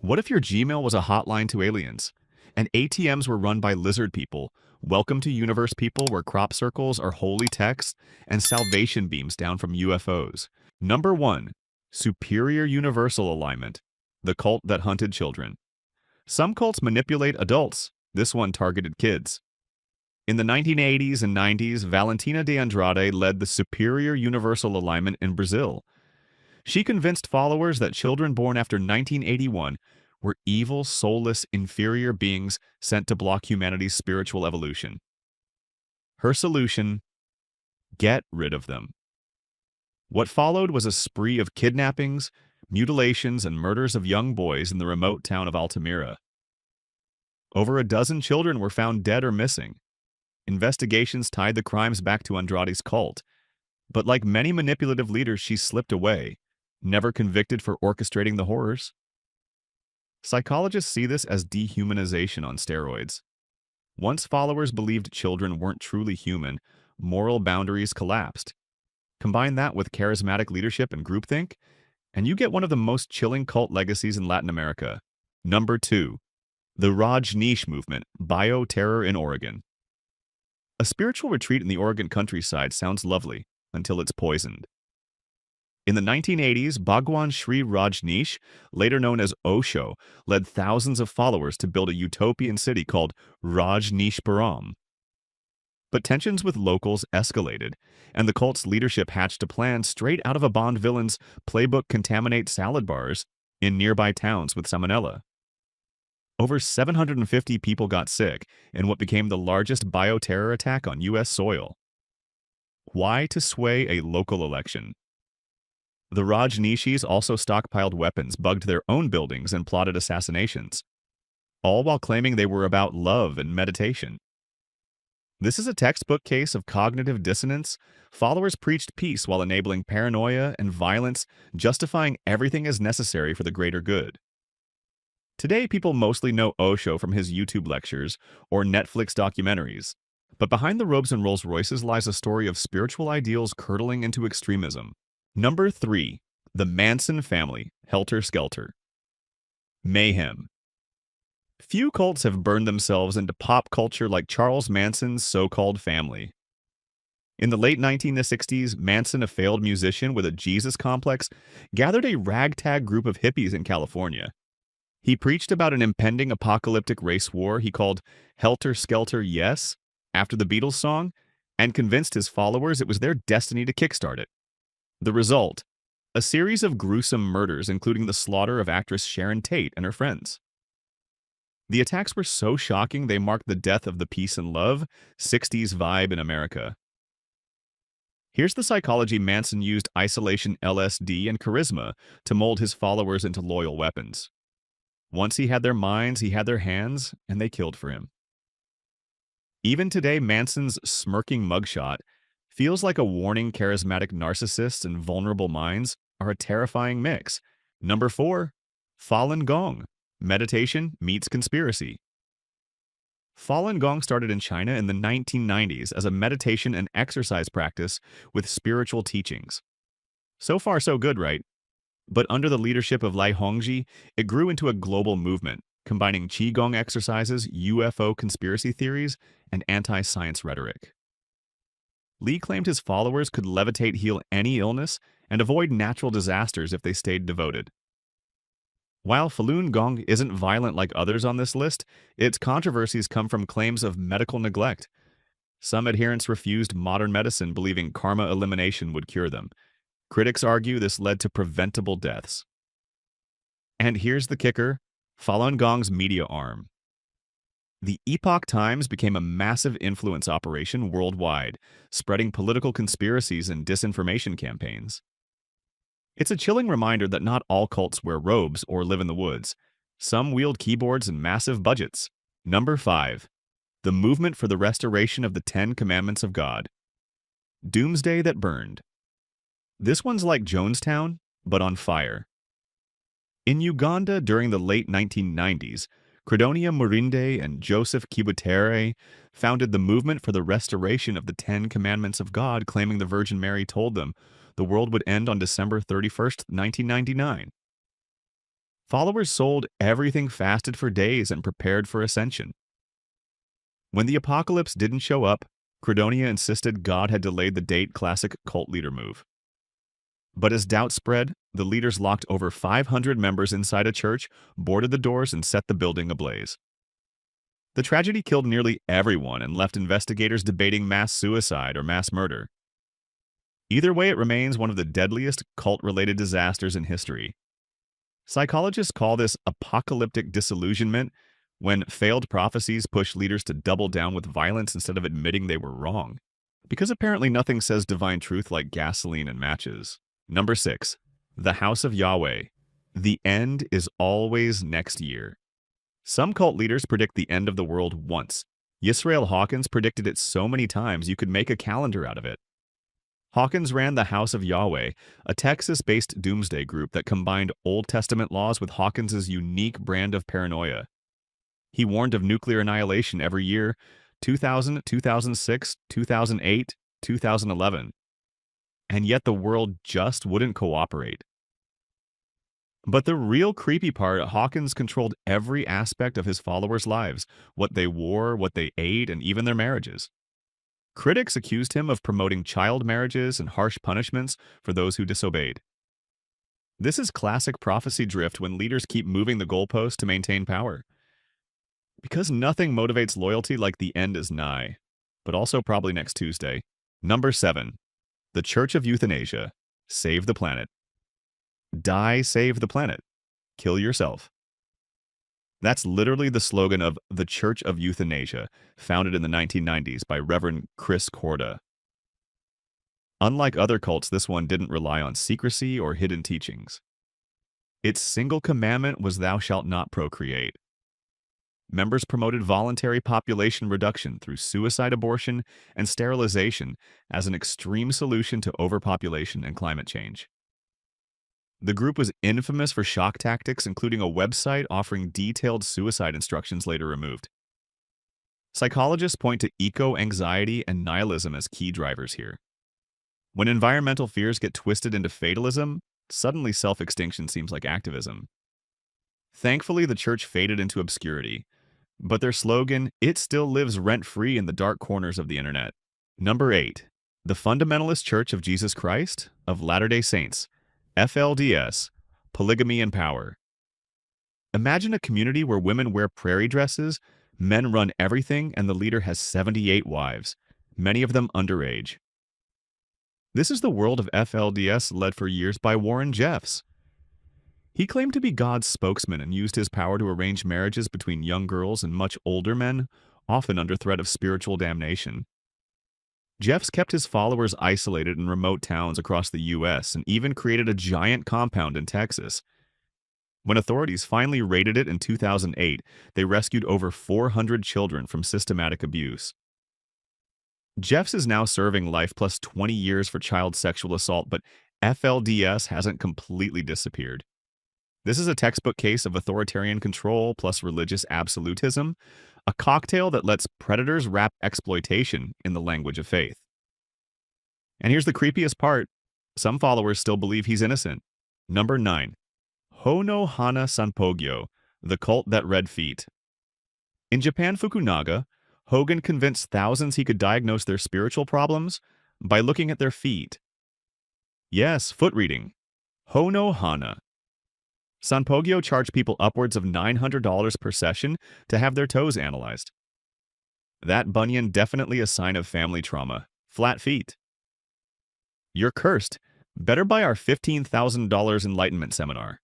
What if your Gmail was a hotline to aliens? And ATMs were run by lizard people? Welcome to universe people where crop circles are holy texts and salvation beams down from UFOs. Number 1. Superior Universal Alignment. The cult that hunted children. Some cults manipulate adults. This one targeted kids. In the 1980s and 90s, Valentina de Andrade led the Superior Universal Alignment in Brazil. She convinced followers that children born after 1981 were evil, soulless, inferior beings sent to block humanity's spiritual evolution. Her solution: get rid of them. What followed was a spree of kidnappings, mutilations, and murders of young boys in the remote town of Altamira. Over a dozen children were found dead or missing. Investigations tied the crimes back to Andrade's cult, but like many manipulative leaders, she slipped away, never convicted for orchestrating the horrors. Psychologists see this as dehumanization on steroids. Once followers believed children weren't truly human, moral boundaries collapsed. Combine that with charismatic leadership and groupthink, and you get one of the most chilling cult legacies in Latin America. Number 2. The Rajneesh Movement, Bioterror in Oregon. A spiritual retreat in the Oregon countryside sounds lovely until it's poisoned. In the 1980s, Bhagwan Sri Rajneesh, later known as Osho, led thousands of followers to build a utopian city called Rajneeshpuram. But tensions with locals escalated, and the cult's leadership hatched a plan straight out of a Bond villain's playbook: contaminate salad bars in nearby towns with salmonella. Over 750 people got sick in what became the largest bioterror attack on U.S. soil. Why to sway a local election? The Rajneeshis also stockpiled weapons, bugged their own buildings, and plotted assassinations, all while claiming they were about love and meditation. This is a textbook case of cognitive dissonance. Followers preached peace while enabling paranoia and violence, justifying everything as necessary for the greater good. Today, people mostly know Osho from his YouTube lectures or Netflix documentaries, but behind the robes and Rolls Royces lies a story of spiritual ideals curdling into extremism. Number 3. The Manson Family, Helter Skelter. Mayhem. Few cults have burned themselves into pop culture like Charles Manson's so-called family. In the late 1960s, Manson, a failed musician with a Jesus complex, gathered a ragtag group of hippies in California. He preached about an impending apocalyptic race war he called Helter Skelter Yes, after the Beatles song, and convinced his followers it was their destiny to kickstart it. The result: a series of gruesome murders, including the slaughter of actress Sharon Tate and her friends. The attacks were so shocking they marked the death of the peace and love, 60s vibe in America. Here's the psychology Manson used: isolation, LSD, and charisma to mold his followers into loyal weapons. Once he had their minds, he had their hands, and they killed for him. Even today, Manson's smirking mugshot feels like a warning. Charismatic narcissists and vulnerable minds are a terrifying mix. Number 4. Falun Gong, meditation meets conspiracy. Falun Gong started in China in the 1990s as a meditation and exercise practice with spiritual teachings. So far, so good, right? But under the leadership of Lai Hongzhi, it grew into a global movement, combining Qigong exercises, UFO conspiracy theories, and anti-science rhetoric. Li claimed his followers could levitate, heal any illness, and avoid natural disasters if they stayed devoted. While Falun Gong isn't violent like others on this list, its controversies come from claims of medical neglect. Some adherents refused modern medicine, believing karma elimination would cure them. Critics argue this led to preventable deaths. And here's the kicker: Falun Gong's media arm. The Epoch Times became a massive influence operation worldwide, spreading political conspiracies and disinformation campaigns. It's a chilling reminder that not all cults wear robes or live in the woods. Some wield keyboards and massive budgets. Number 5. The Movement for the Restoration of the 10 Commandments of God. Doomsday That Burned. This one's like Jonestown, but on fire. In Uganda during the late 1990s, Credonia Murinde and Joseph Kibutere founded the Movement for the Restoration of the 10 Commandments of God, claiming the Virgin Mary told them the world would end on December 31st, 1999. Followers sold everything fasted for days and prepared for ascension. When the apocalypse didn't show up, Credonia insisted God had delayed the date, classic cult leader move. But as doubt spread, the leaders locked over 500 members inside a church, boarded the doors, and set the building ablaze. The tragedy killed nearly everyone and left investigators debating mass suicide or mass murder. Either way, it remains one of the deadliest cult-related disasters in history. Psychologists call this apocalyptic disillusionment, when failed prophecies push leaders to double down with violence instead of admitting they were wrong. Because apparently nothing says divine truth like gasoline and matches. Number 6. The House of Yahweh. The end is always next year. Some cult leaders predict the end of the world once. Yisrael Hawkins predicted it so many times you could make a calendar out of it. Hawkins ran the House of Yahweh, a Texas-based doomsday group that combined Old Testament laws with Hawkins's unique brand of paranoia. He warned of nuclear annihilation every year: 2000, 2006, 2008, 2011. And yet the world just wouldn't cooperate. But the real creepy part, Hawkins controlled every aspect of his followers' lives: what they wore, what they ate, and even their marriages. Critics accused him of promoting child marriages and harsh punishments for those who disobeyed. This is classic prophecy drift when leaders keep moving the goalposts to maintain power. Because nothing motivates loyalty like the end is nigh, but also probably next Tuesday. Number 7. The Church of Euthanasia. Save the planet. Die, save the planet. Kill yourself. That's literally the slogan of the Church of Euthanasia, founded in the 1990s by Reverend Chris Corda. Unlike other cults, this one didn't rely on secrecy or hidden teachings. Its single commandment was thou shalt not procreate. Members promoted voluntary population reduction through suicide, abortion, and sterilization as an extreme solution to overpopulation and climate change. The group was infamous for shock tactics, including a website offering detailed suicide instructions later removed. Psychologists point to eco-anxiety and nihilism as key drivers here. When environmental fears get twisted into fatalism, suddenly self-extinction seems like activism. Thankfully, the church faded into obscurity, but their slogan, it still lives rent-free in the dark corners of the internet. Number 8. The Fundamentalist Church of Jesus Christ of Latter-day Saints, FLDS, polygamy and power. Imagine a community where women wear prairie dresses, men run everything, and the leader has 78 wives, many of them underage. This is the world of FLDS led for years by Warren Jeffs. He claimed to be God's spokesman and used his power to arrange marriages between young girls and much older men, often under threat of spiritual damnation. Jeffs kept his followers isolated in remote towns across the U.S. and even created a giant compound in Texas. When authorities finally raided it in 2008, they rescued over 400 children from systematic abuse. Jeffs is now serving life plus 20 years for child sexual assault, but FLDS hasn't completely disappeared. This is a textbook case of authoritarian control plus religious absolutism, a cocktail that lets predators wrap exploitation in the language of faith. And here's the creepiest part. Some followers still believe he's innocent. Number 9. Hono Hana Sanpogyo, the cult that read feet. In Japan Fukunaga, Hogan convinced thousands he could diagnose their spiritual problems by looking at their feet. Yes, foot reading. Hono Hana. Sanpogyo charged people upwards of $900 per session to have their toes analyzed. That bunion definitely a sign of family trauma. Flat feet. You're cursed. Better buy our $15,000 enlightenment seminar.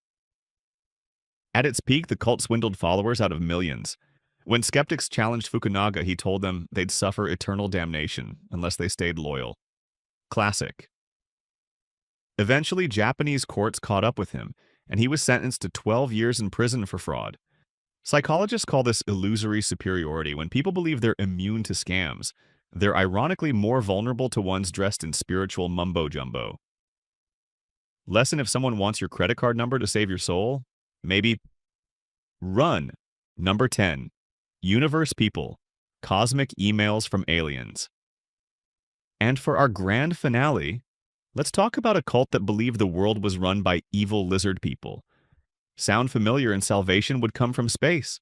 At its peak, the cult swindled followers out of millions. When skeptics challenged Fukunaga, he told them they'd suffer eternal damnation unless they stayed loyal. Classic. Eventually, Japanese courts caught up with him, and he was sentenced to 12 years in prison for fraud. Psychologists call this illusory superiority. When people believe they're immune to scams, they're ironically more vulnerable to ones dressed in spiritual mumbo-jumbo. Lesson: if someone wants your credit card number to save your soul, maybe run. Number 10. Universe people. Cosmic emails from aliens. And for our grand finale, let's talk about a cult that believed the world was run by evil lizard people. Sound familiar, and salvation would come from space.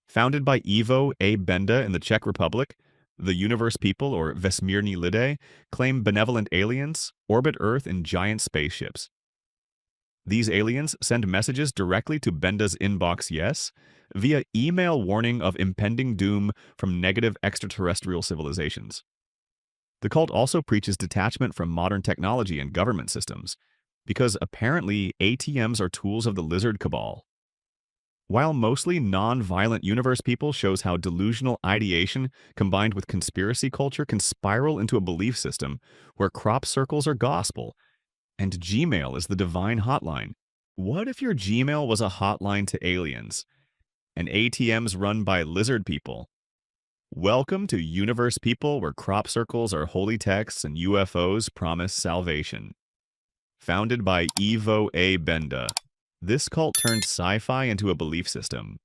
Founded by Ivo A. Benda in the Czech Republic, the Universe People, or Vesmírní lidé, claim benevolent aliens orbit Earth in giant spaceships. These aliens send messages directly to Benda's inbox, yes, via email warning of impending doom from negative extraterrestrial civilizations. The cult also preaches detachment from modern technology and government systems, because apparently ATMs are tools of the lizard cabal. While mostly non-violent Universe People shows how delusional ideation combined with conspiracy culture can spiral into a belief system where crop circles are gospel, and Gmail is the divine hotline. What if your Gmail was a hotline to aliens, and ATMs run by lizard people? Welcome to Universe People, where crop circles are holy texts and UFOs promise salvation. Founded by Ivo A. Benda, this cult turned sci-fi into a belief system.